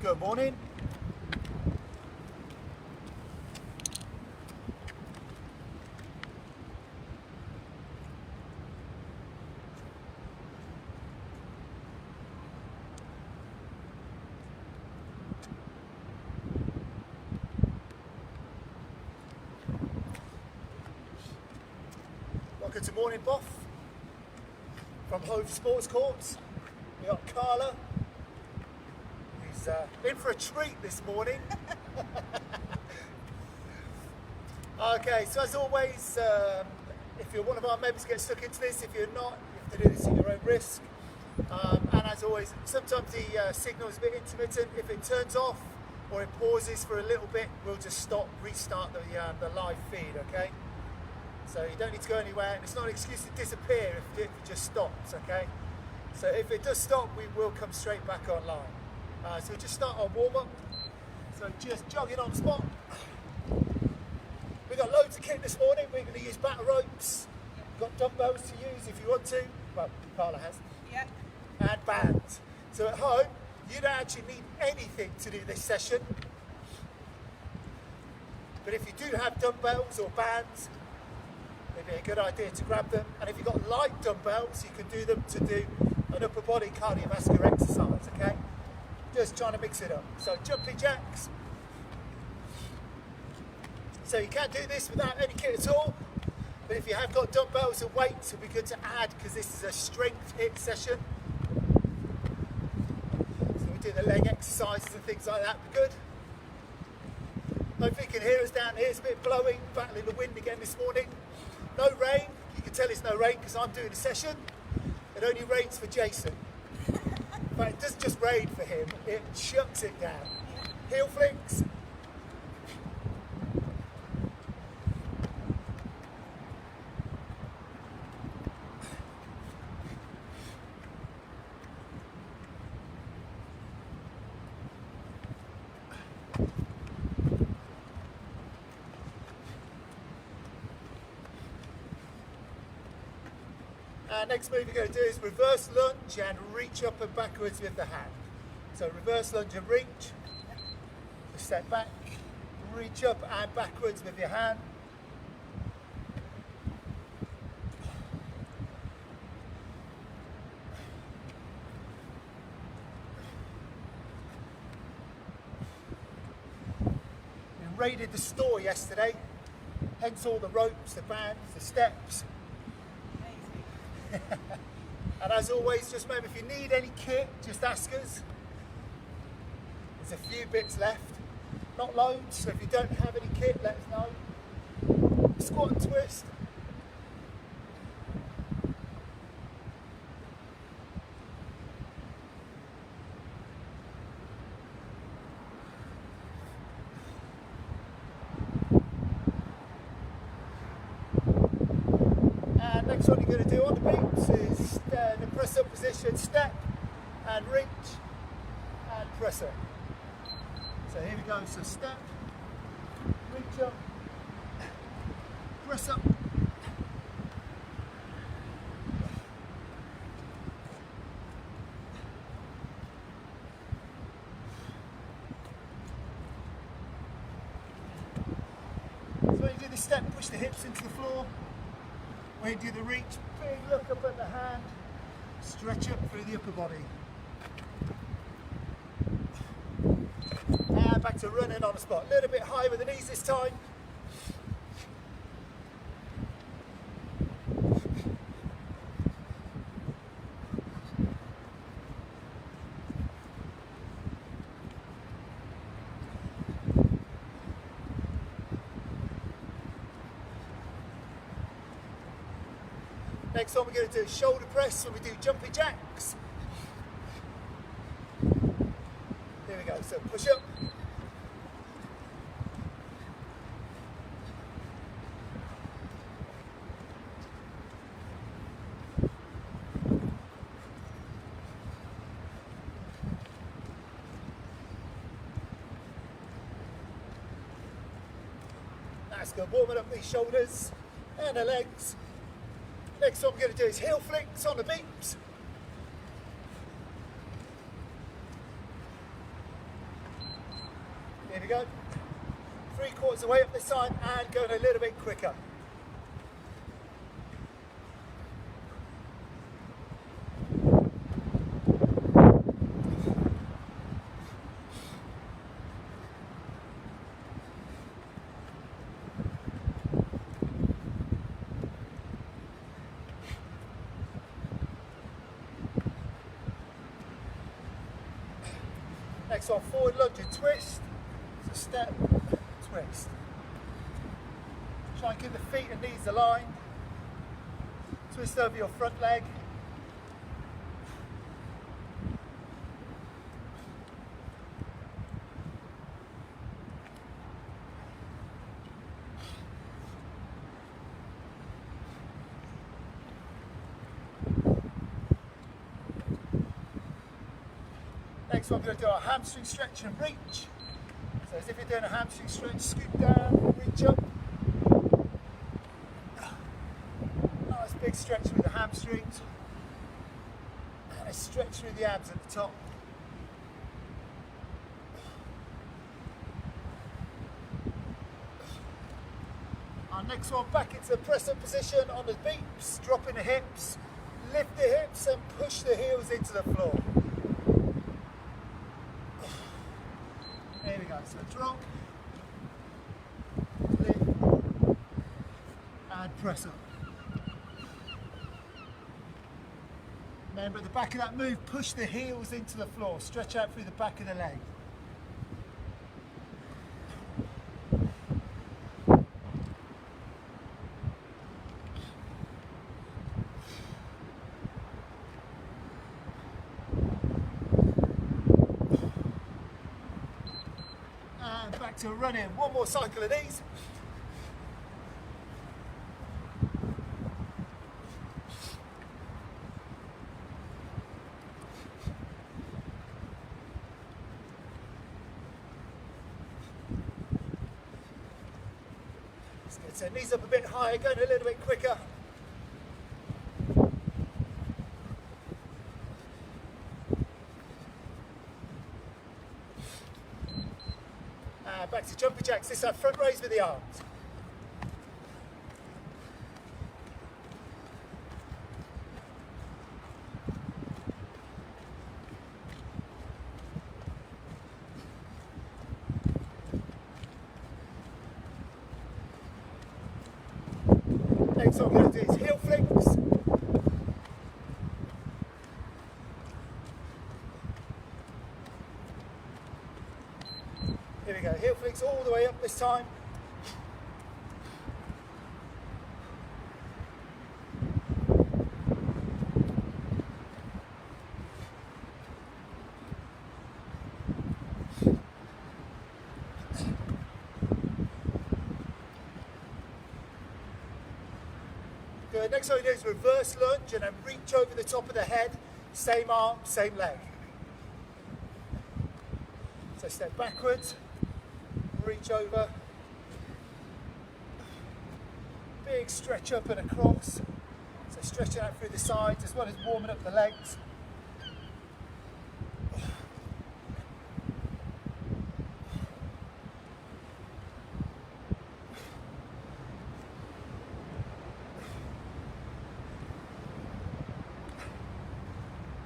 Good morning. Welcome to Morning Boff from Hove Sports Courts. We got Carla. He's in for a treat this morning. Okay, so as always, if you're one of our members, get stuck into this. If you're not, you have to do this at your own risk. And as always, sometimes the signal is a bit intermittent. If it turns off or it pauses for a little bit, we'll just restart the live feed, okay? So you don't need to go anywhere, and it's not an excuse to disappear if it just stops, okay? So if it does stop, we will come straight back online. So we'll just start our warm-up. So just jogging on the spot. We've got loads of kit this morning. We're going to use battle ropes. We've got dumbbells to use if you want to. Well, Carla has. Yeah. And bands. So at home, you don't actually need anything to do this session. But if you do have dumbbells or bands, it'd be a good idea to grab them. And if you've got light dumbbells, you can do them to do an upper body cardiovascular exercise, okay? Just trying to mix it up. So jumping jacks. So you can do this without any kit at all. But if you have got dumbbells and weights, it'll be good to add because this is a strength HIIT session. So we do the leg exercises and things like that, good. Hopefully you can hear us down here. It's a bit blowing, battling the wind again this morning. No rain. You can tell it's no rain because I'm doing a session. It only rains for Jason. But it doesn't just rain for him, it shuts it down. Heel flicks. Next move you're going to do is reverse lunge and reach up and backwards with the hand. So reverse lunge and reach, just step back, reach up and backwards with your hand. We raided the store yesterday, hence all the ropes, the bands, the steps. And as always, just remember, if you need any kit, just ask us. There's a few bits left, not loads, so if you don't have any kit, let us know. Squat and twist. And next one you're going to do on the beats is the press up position, step and reach and press up. So here we go, so step, reach up, press up. So when you do the step, push the hips into the floor. When you do the reach, big look up at the hand, stretch up through the upper body. And back to running on the spot. A little bit higher with the knees this time. Next one we're going to do shoulder press when we do jumping jacks. Here we go, so push up. That's good, warming up these shoulders and the legs. Next one we're going to do is heel flicks on the beeps. go. 3/4 of the way up this time and going a little bit quicker. Next one, forward lunge and twist. So step, twist. Try and keep the feet and knees aligned. Twist over your front leg. Next one, we're going to do our hamstring stretch and reach. So as if you're doing a hamstring stretch, scoot down, reach up. Nice big stretch through the hamstrings. And a stretch through the abs at the top. Our next one, back into the press-up position on the beeps, dropping the hips, lift the hips and push the heels into the floor. Here we go, so drop, lift, and press up. Remember at the back of that move, push the heels into the floor, stretch out through the back of the leg. Back to running, one more cycle of these. That's good. So knees up a bit higher, going a little bit quicker. Back to jumping jacks, this time front raise with the arms. Next one we're going to do is heel flicks. Here we go, heel flicks all the way up this time. Good, next one we do is reverse lunge and then reach over the top of the head, same arm, same leg. So step backwards. Reach over, big stretch up and across, so stretching out through the sides as well as warming up the legs.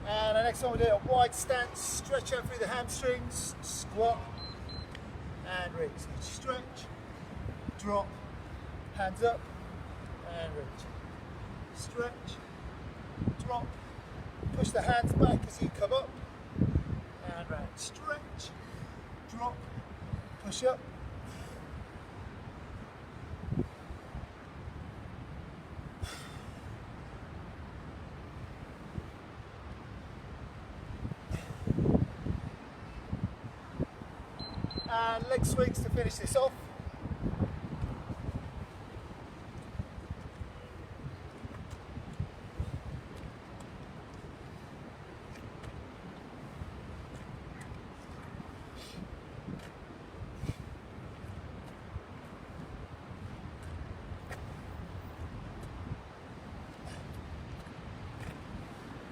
And the next one we'll do a wide stance, stretch out through the hamstrings, squat, and reach. Stretch, drop, hands up, and reach. Stretch, drop, push the hands back as you come up, and round. Stretch, drop, push up. And leg swings to finish this off.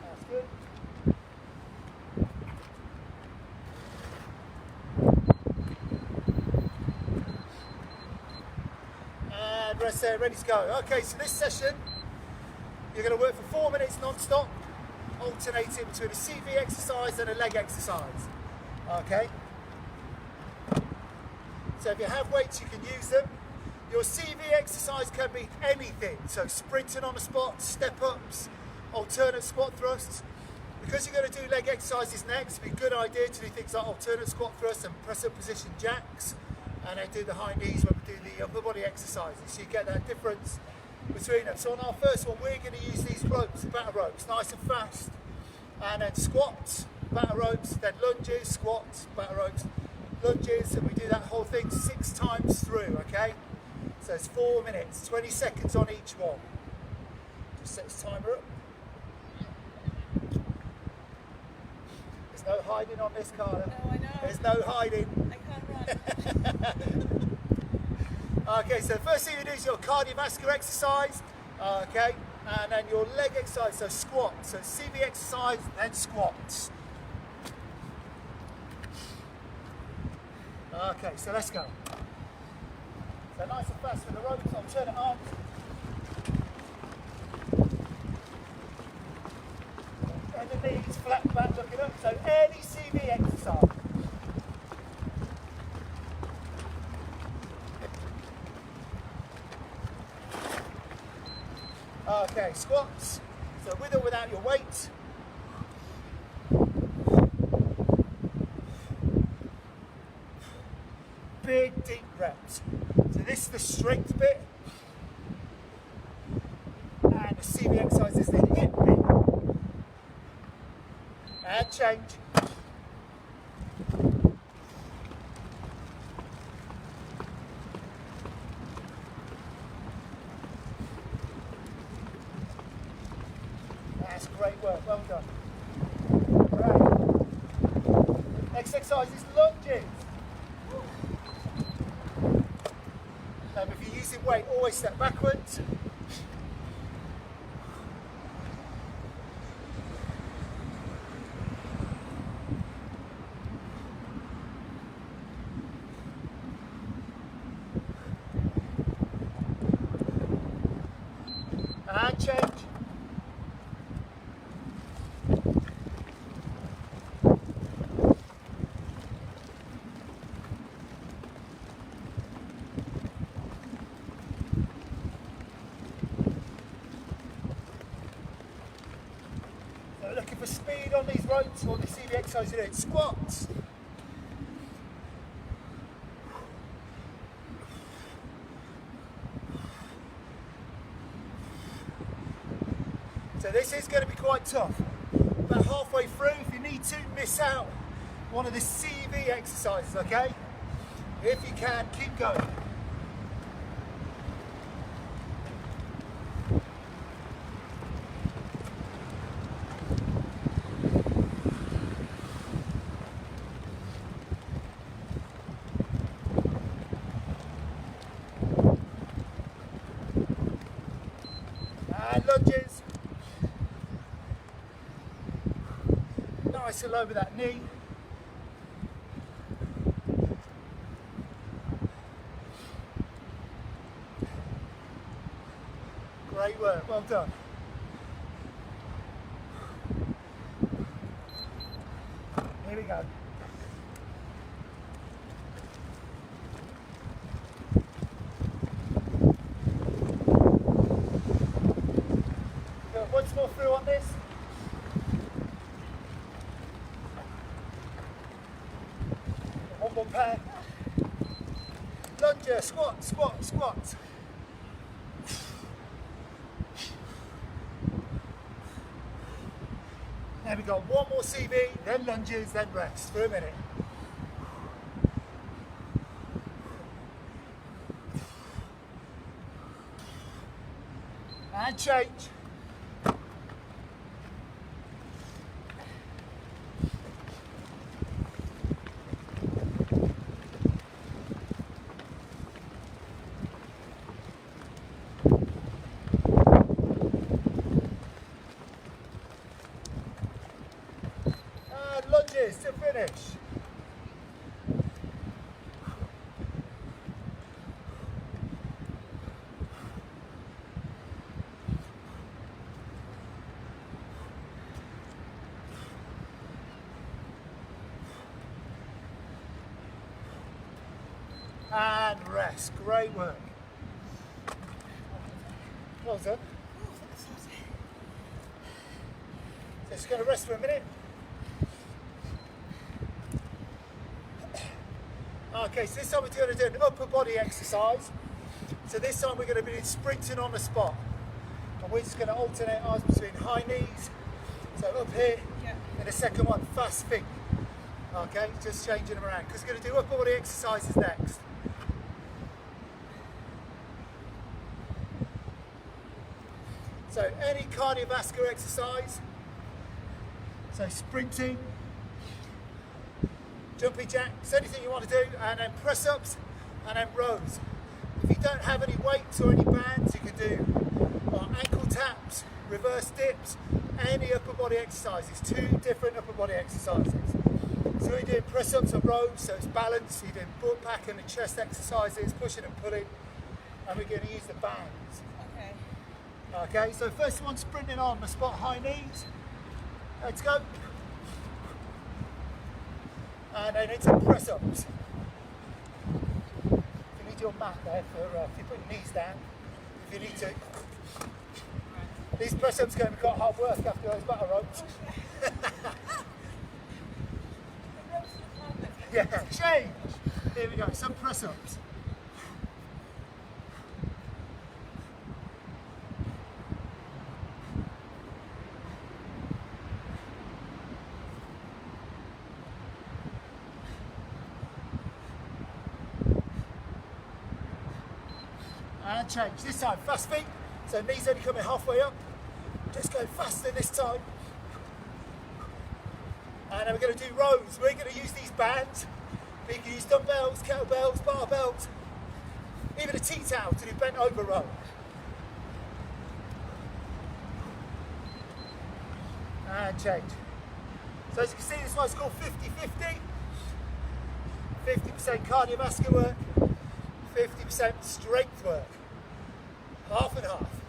That's good. rest there, ready to go. Okay, so this session, you're going to work for 4 minutes non-stop, alternating between a CV exercise and a leg exercise. Okay? So if you have weights, you can use them. Your CV exercise can be anything. So sprinting on the spot, step-ups, alternate squat thrusts. Because you're going to do leg exercises next, it'd be a good idea to do things like alternate squat thrusts and press-up position jacks, and then do the high knees when we do the upper body exercises. So you get that difference between them. So on our first one, we're going to use these ropes, battle ropes, nice and fast. And then squats, battle ropes, then lunges, squats, battle ropes, lunges, and we do that whole thing 6 times through, okay? So it's 4 minutes, 20 seconds on each one. Just set this timer up. There's no hiding on this, Carla. No, I know. There's no hiding. I can't run. Okay, so the first thing you do is your cardiovascular exercise, okay, and then your leg exercise, so squats. So CV exercise, then squats. Okay, so let's go. So nice and fast with the ropes, alternate arms. And the knees flat back, looking up. So any CV exercise. Okay, squats. So with or without your weight. Big deep reps. So this is the strength bit, and the CV exercise is the hip bit. And change. That's great work, well done. Right. Next exercise is lunges. Now, if you're using weight, always step backwards. And change. Looking for speed on these ropes or the CV exercise you're doing. Squats. So this is going to be quite tough. About halfway through, if you need to, miss out one of the CV exercises, okay? If you can, keep going. And lunges. Nice and low with that knee. Great work, well done. Here we go. Once more through on this. One more pair. Lunge, squat, squat, squat. There we go. One more CV, then lunges, then rest for a minute. And change. Lunges to finish. And rest. Great work. Well done. So just going to rest for a minute. Okay, so this time we're going to do an upper body exercise. So this time we're going to be sprinting on the spot. And we're just going to alternate ours between high knees. So up here, and the second one, fast feet. Okay, just changing them around. Because we're going to do upper body exercises next. So any cardiovascular exercise. So sprinting, jumping jacks, anything you want to do, and then press ups, and then rows. If you don't have any weights or any bands, you can do ankle taps, reverse dips, any upper body exercises, 2 different upper body exercises. So we're doing press ups and rows, so it's balance, you're doing butt pack and the chest exercises, pushing and pulling, and we're going to use the bands. Okay, so first one, sprinting on the spot, high knees. Let's go. And then into press ups. You need your mat there for if you put your knees down, if you need to. These press ups are going to be quite hard work after those battle ropes. Yeah, change. Here we go, some press ups. And change. This time, fast feet. So knees only coming halfway up. Just go faster this time. And then we're going to do rows. We're going to use these bands. We can use dumbbells, kettlebells, barbells, even a tea towel to do bent over row. And change. So as you can see, this one's called 50-50. 50% cardiovascular work, 50% strength work. Half and half.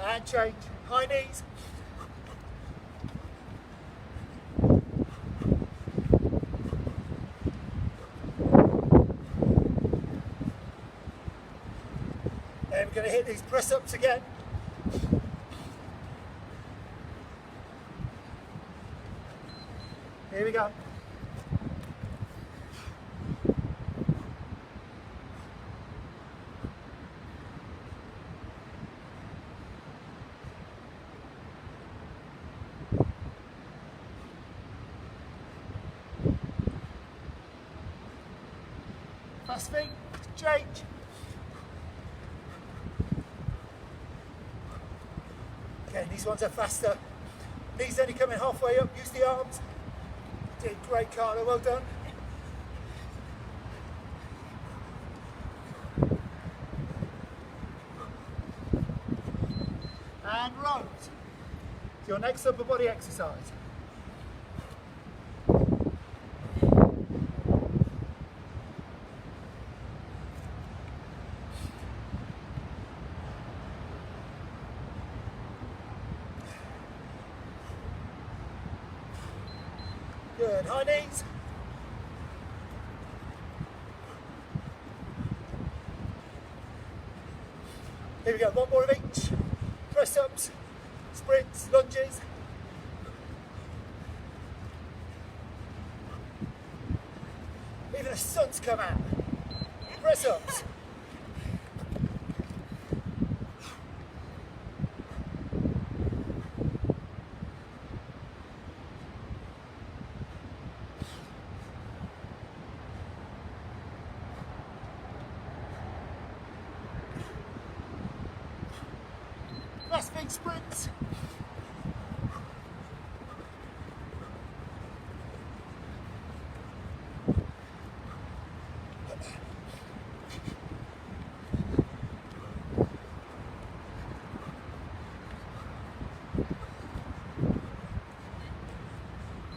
And change. High knees. Then we're going to hit these press ups again. Here we go. Fast feet, change. Okay, these ones are faster. Knees only coming halfway up, use the arms. Did great, Carla, well done. And rows. It's your next upper body exercise. Good, high knees. Here we go, one more of each. Press ups, sprints, lunges. Even the sun's come out. Press ups. Fast feet sprints.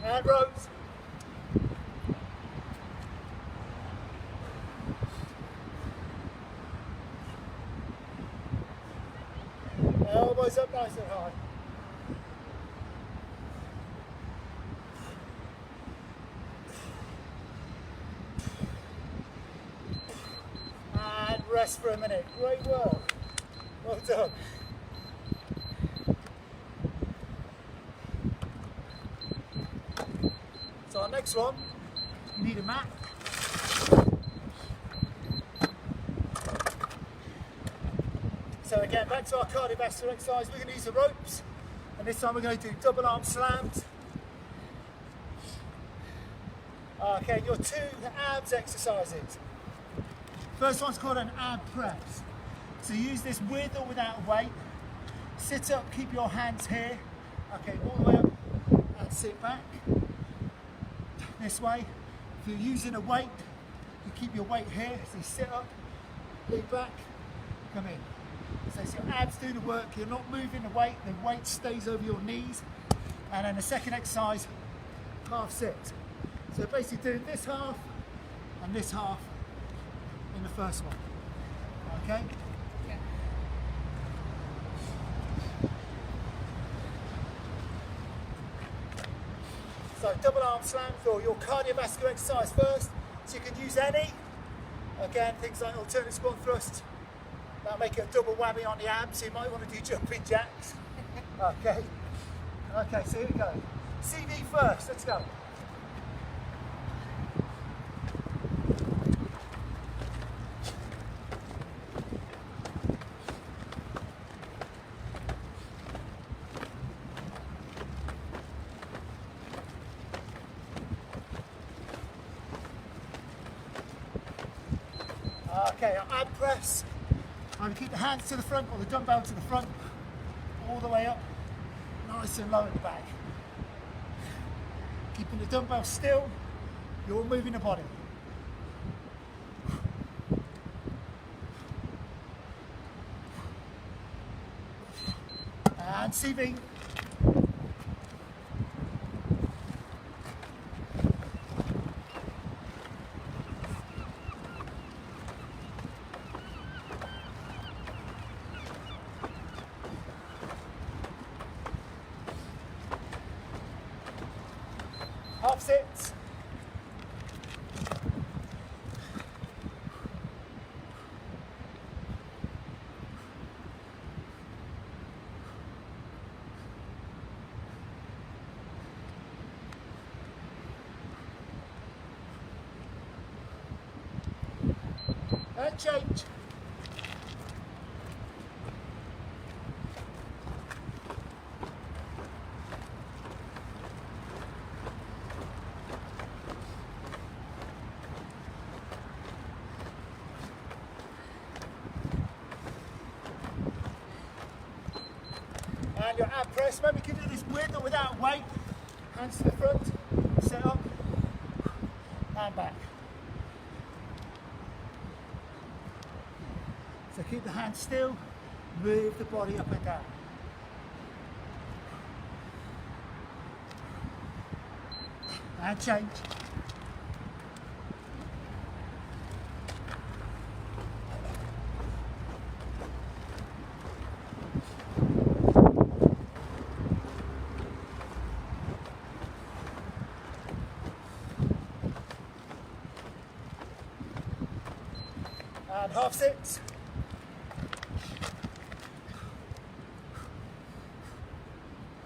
And rows. Elbows up nice and high. rest for a minute. Great work. Well done. So our next one, you need a mat. So again, back to our cardiovascular exercise, we're going to use the ropes, and this time we're going to do double arm slams. Okay, your 2 abs exercises. First one's called an ab press. So use this with or without a weight. Sit up, keep your hands here. Okay, all the way up and sit back. This way. If you're using a weight, you keep your weight here. So you sit up, lean back, come in. So it's your abs do the work. You're not moving the weight stays over your knees. And then the second exercise, half sit. So basically doing this half and this half in the first one. Okay? Yeah. So double arm slam for your cardiovascular exercise first. So you can use any. Again, things like alternate squat thrust. That'll make it a double whammy on the abs. So you might want to do jumping jacks. Okay. Okay, so here we go. CV first, let's go. Okay, our ab press. I'm keep the hands to the front or the dumbbell to the front, all the way up, nice and low at the back. Keeping the dumbbell still, you're moving the body. And CV. Half sits. And change. And your ab press, maybe you can do this with or without weight. Hands to the front, sit up, and back. So keep the hands still, move the body up and down. And change. And half sits.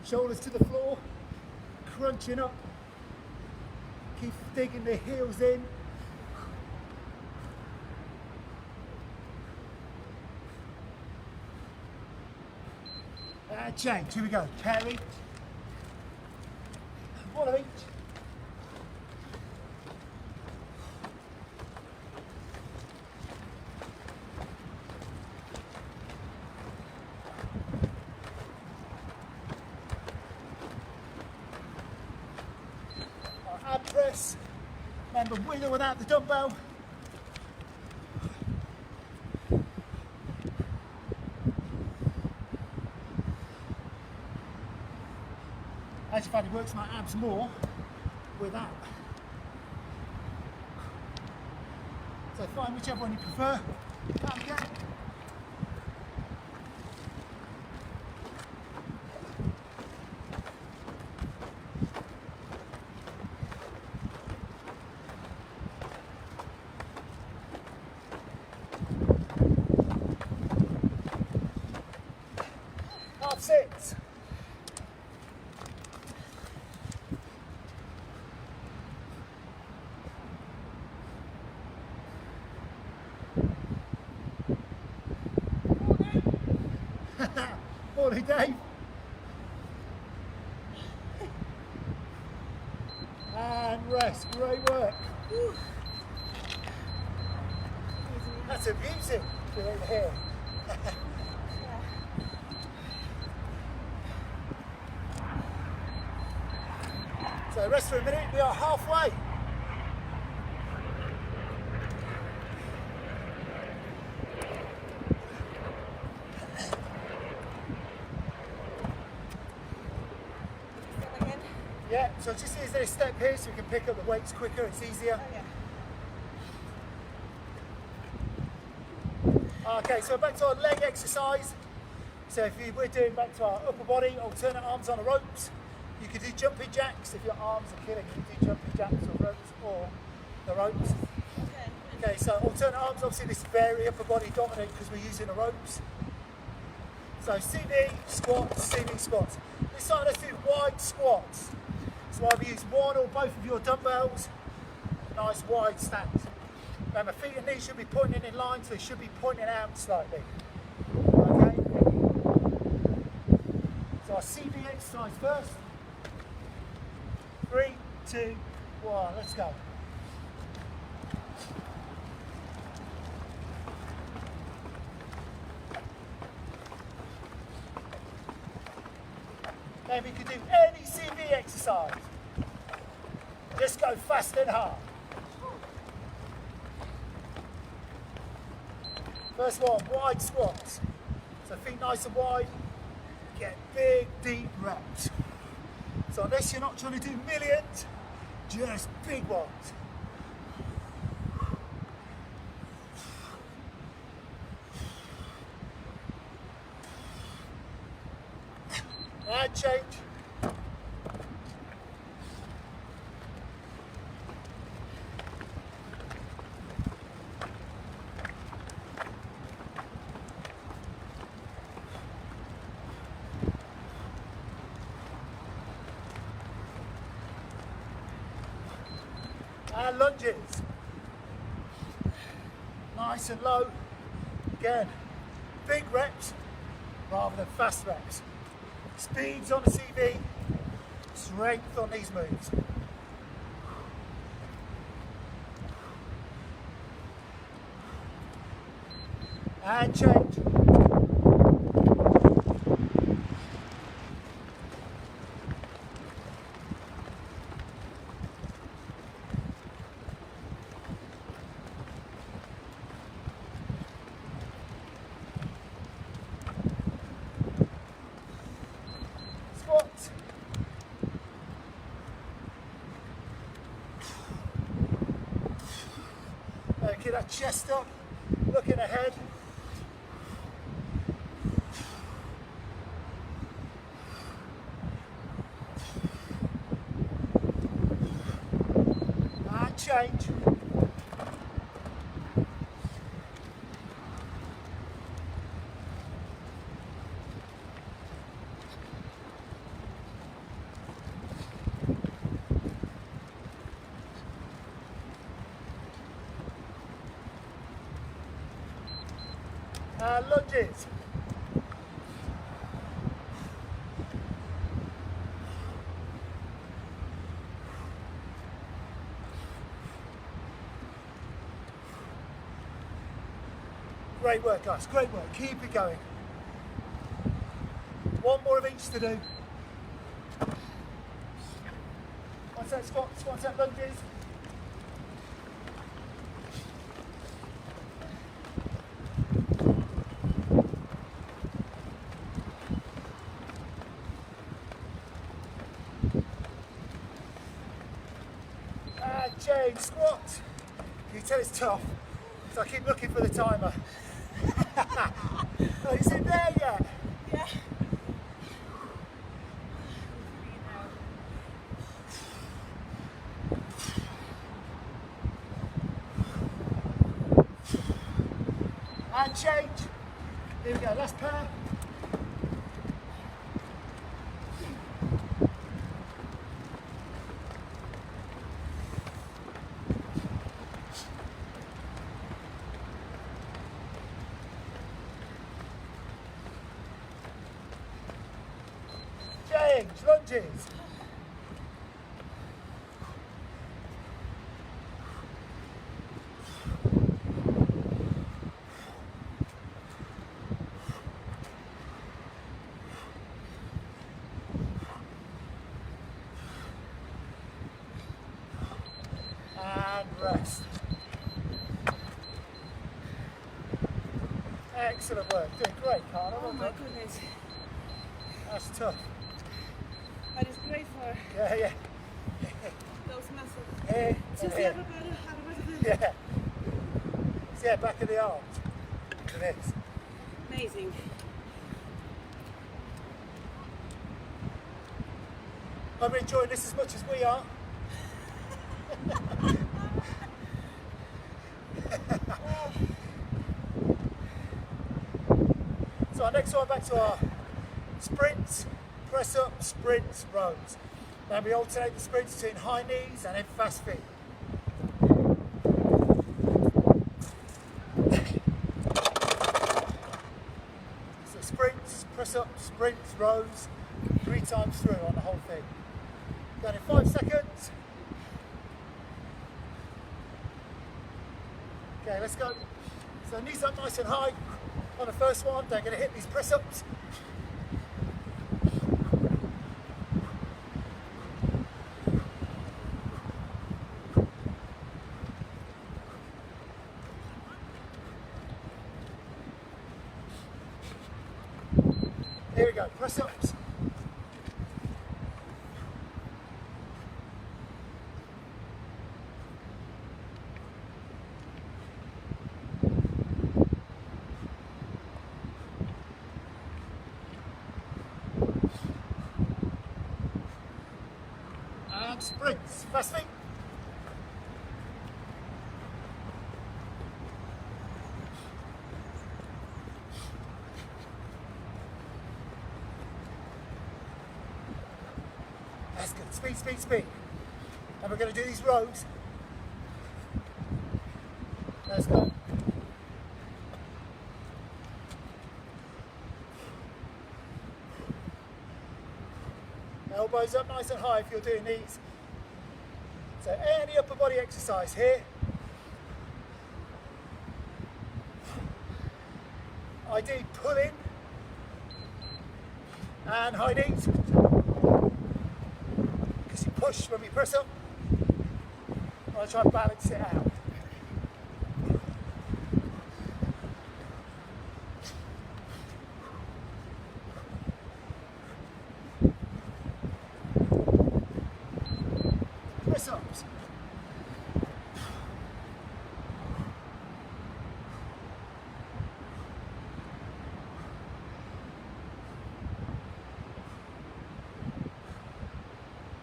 Shoulders to the floor, crunching up. Keep digging the heels in. And change. Here we go. Carry. One of each. Ab press, remember with or without the dumbbell. As you find, it works my abs more without. So find whichever one you prefer. Okay. sit. Morning, Dave. And rest. Great work. Whew. That's amusing. You're over here. So rest for a minute. We are halfway. Yeah, so just is there a step here so we can pick up the weights quicker, it's easier. Oh, yeah. Okay, so back to our leg exercise. So if we're doing back to our upper body, alternate arms on the ropes. You could do jumping jacks if your arms are killing. You can do jumping jacks or ropes or the ropes. Okay, so alternate arms, obviously this is very upper body dominant because we're using the ropes. So CV, squats, CV, squats. This time let's do wide squats. So either use one or both of your dumbbells, nice wide stance. Remember, feet and knees should be pointing in line, so they should be pointing out slightly. Okay? So our CV exercise first. 3, 2, 1, let's go. Then we could do any CV exercise. Just go fast and hard. First one, wide squats. So feet nice and wide, get big, deep reps. So unless you're not trying to do millions, just big ones. And change. And lunges. Nice and low. Again, big reps rather than fast reps. Speeds on the CV, strength on these moves. And change. Squats. Okay, that chest up, looking ahead. And change. And lunges. Great work, guys, great work. Keep it going. One more of each to do. One set squats, one set lunges. And change, squat. You can tell it's tough, so I keep looking for the timer. Oh, is it there yet? Yeah. And change. Here we go, last pair. lunges. And rest. Excellent work. Doing great, Carla. Oh my goodness. That's tough. That is great for Yeah. those muscles. Here Just and the here. other body. Yeah. So yeah, back of the arms. It is. Amazing. I'm enjoying this as much as we are. So our next one, back to our sprints, press up, sprints, rows. Now we alternate the sprints between high knees and then fast feet. So sprints, press up, sprints, rows, 3 times through on the whole thing. Done in 5 seconds. Okay, let's go. So knees up nice and high on the first one. They're going to hit these press ups. Here we go, press ups. And sprints, fast feet. That's good, speed, speed, speed. And we're going to do these rows. Let's go. Elbows up nice and high if you're doing these. So any upper body exercise here. ID pull in and high knees. Because you push when we press up. I'll try and balance it out. Press ups.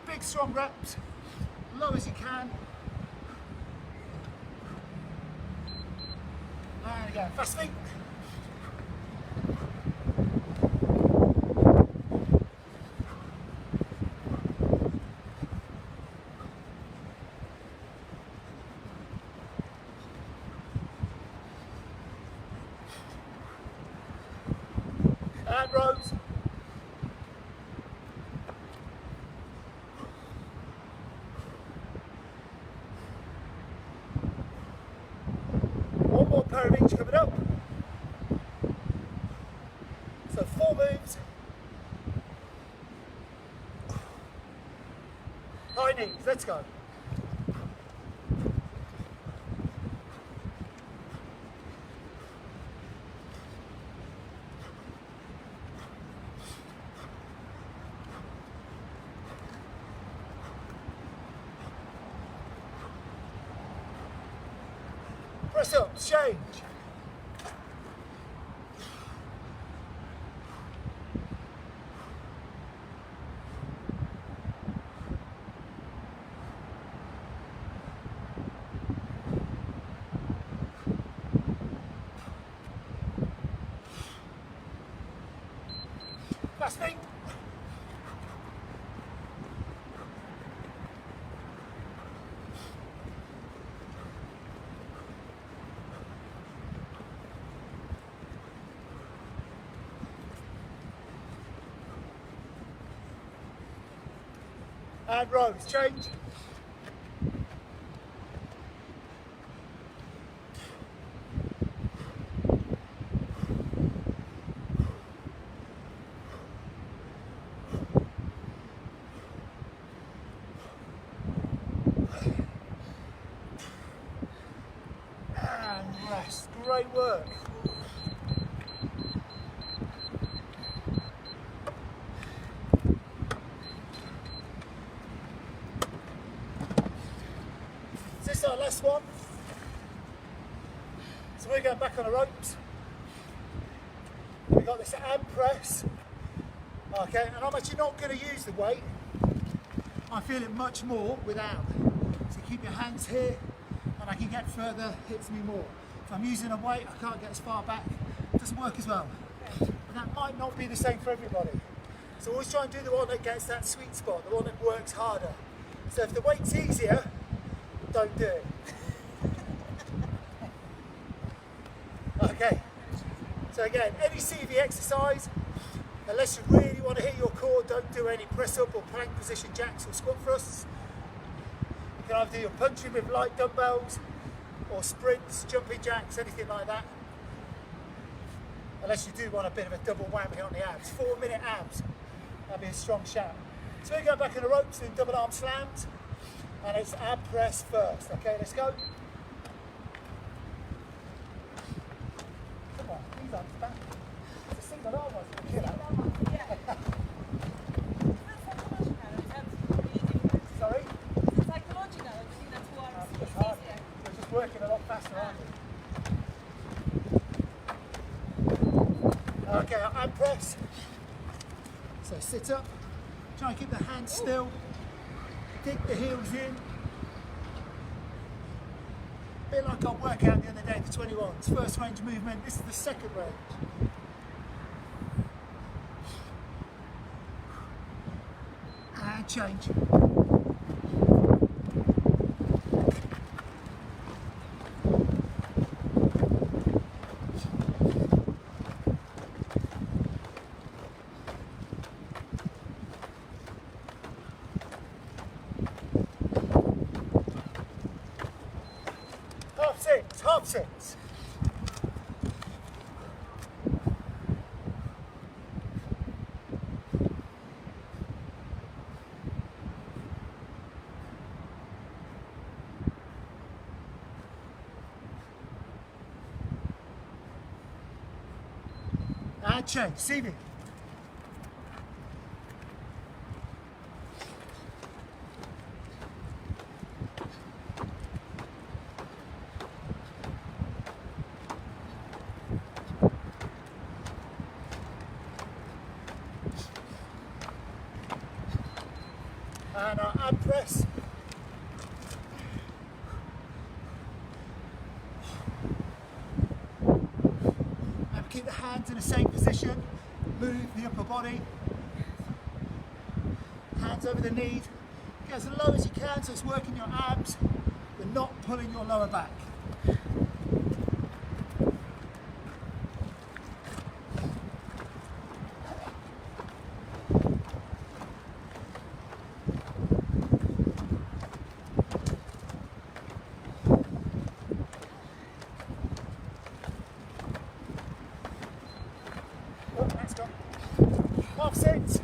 Big strong reps, low as you can. And again, fast feet. And rows. One more pair of each coming up. So 4 moves. High knees, let's go. Press up, change. Fast feet. And rows, change. And rest, great work. This is our last one. So we're going back on the ropes. We've got this ab press. Okay, and I'm actually not going to use the weight. I feel it much more without. So keep your hands here and I can get further, hits me more. If I'm using a weight, I can't get as far back. It doesn't work as well. And that might not be the same for everybody. So always try and do the one that gets that sweet spot, the one that works harder. So if the weight's easier, don't do it. Okay, so again, any CV exercise, unless you really want to hit your core, don't do any press up or plank position jacks or squat thrusts. You can either do your punching with light dumbbells or sprints, jumping jacks, anything like that. Unless you do want a bit of a double whammy on the abs. 4-minute abs, that'd be a strong shout. So we're going back on the ropes doing double arm slams. And it's ab press first. Okay, let's go. Come on, these arms back. It's a single arm one, it's a killer. Sorry? It's psychological, I think that's what It's it's hard. easier. You're just working a lot faster, aren't you? Okay, ab press. So sit up. Try and keep the hands still. Dig the heels in. A bit like our workout the other day, the 21s. First range of movement, this is the second range. And change. Half six. And change, CV. And our ab press. And keep the hands in the same position. Move the upper body. Hands over the knee. Get as low as you can so it's working your abs, but not pulling your lower back. Half six.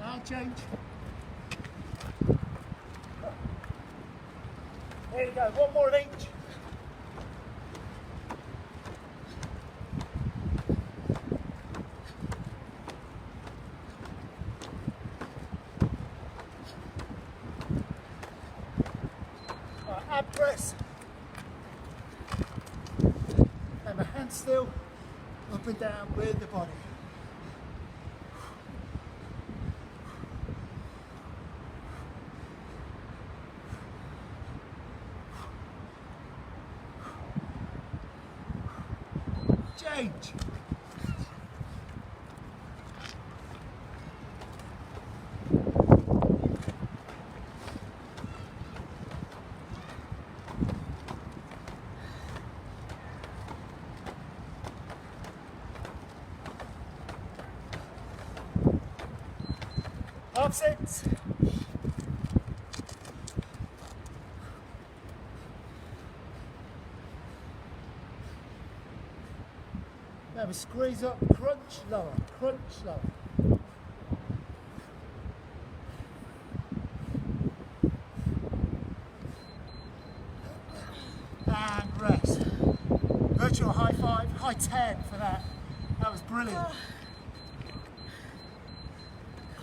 And change. There you go, one more of each. Ab press, and my hands still up and down with the body. Change. 5 sets. Now we squeeze up, crunch lower, crunch lower. And rest. Virtual high 5, high 10 for that. That was brilliant.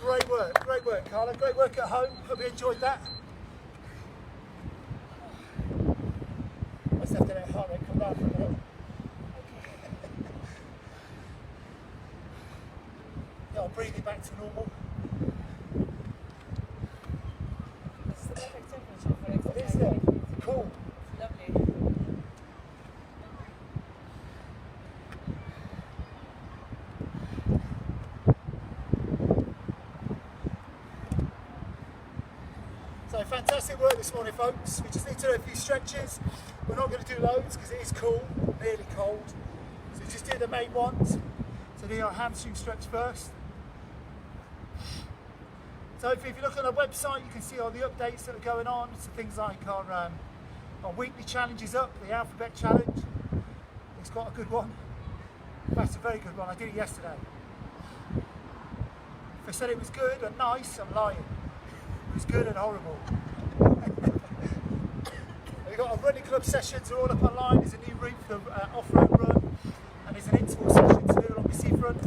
Great work, Carla. Great work at home. Hope you enjoyed that. Must have to let heart rate come down for a minute. Yeah, I'll breathe it back to normal. It's the perfect temperature for exercise. Isn't it? Cool. Lovely. So fantastic work this morning, folks. We just need to do a few stretches. We're not going to do loads because it is cool, nearly cold. So just do the main ones. So do our hamstring stretch first. So if you look on our website, you can see all the updates that are going on. So things like our weekly challenge is up, the alphabet challenge. It's got a good one. That's a very good one. I did it yesterday. If I said it was good and nice, I'm lying. It was good and horrible. We've got our running club sessions are all up online. There's a new route for the off-road run, and there's an interval session to do along the seafront.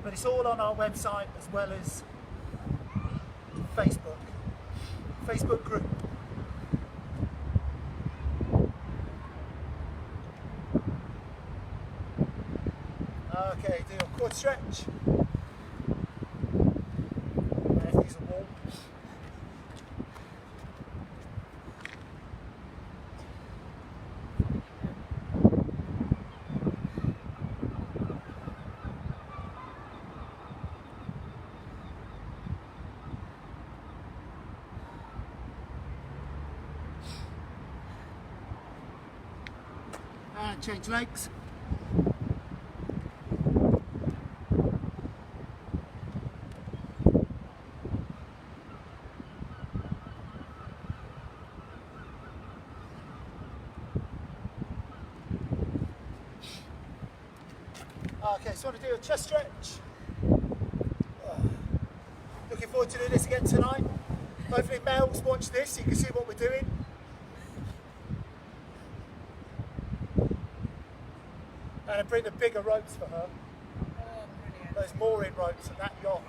But it's all on our website as well as Facebook group. Okay, do your quad stretch. These are warm. And change legs. Okay, so I want to do a chest stretch. Looking forward to doing this again tonight. Hopefully Mel's watch this so you can see what we're doing. And I bring the bigger ropes for her. Oh, brilliant. Those mooring ropes and that yacht.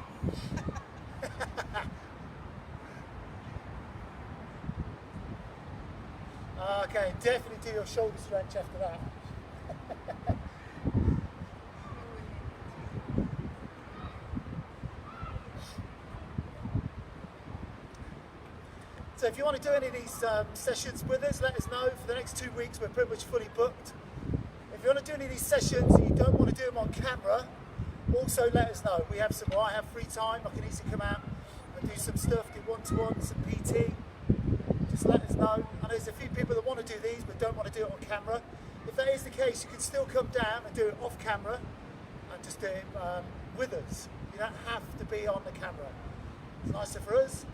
Okay, definitely do your shoulder stretch after that. So if you want to do any of these sessions with us, let us know. For the next 2 weeks, we're pretty much fully booked. If you want to do any of these sessions and you don't want to do them on camera, also let us know. We have some, or I have free time, I can easily come out and do some stuff, do one-to-one, some PT. Just let us know. And there's a few people that want to do these but don't want to do it on camera. If that is the case, you can still come down and do it off camera and just do it with us. You don't have to be on the camera. It's nicer for us.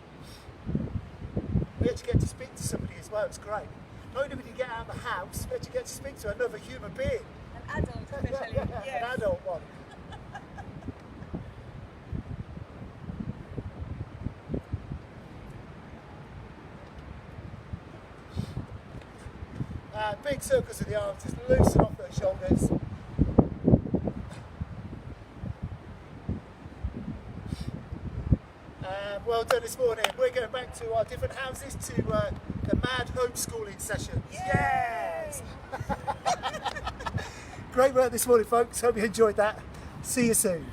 We actually get to speak to somebody as well, it's great. Not only when you get out of the house, we actually get to speak to another human being. An adult, especially. Yes. An adult one. Big circles of the arms, just loosen off those shoulders. Well done this morning. We're going back to our different houses to the mad homeschooling sessions. Yes! Great work this morning, folks. Hope you enjoyed that. See you soon.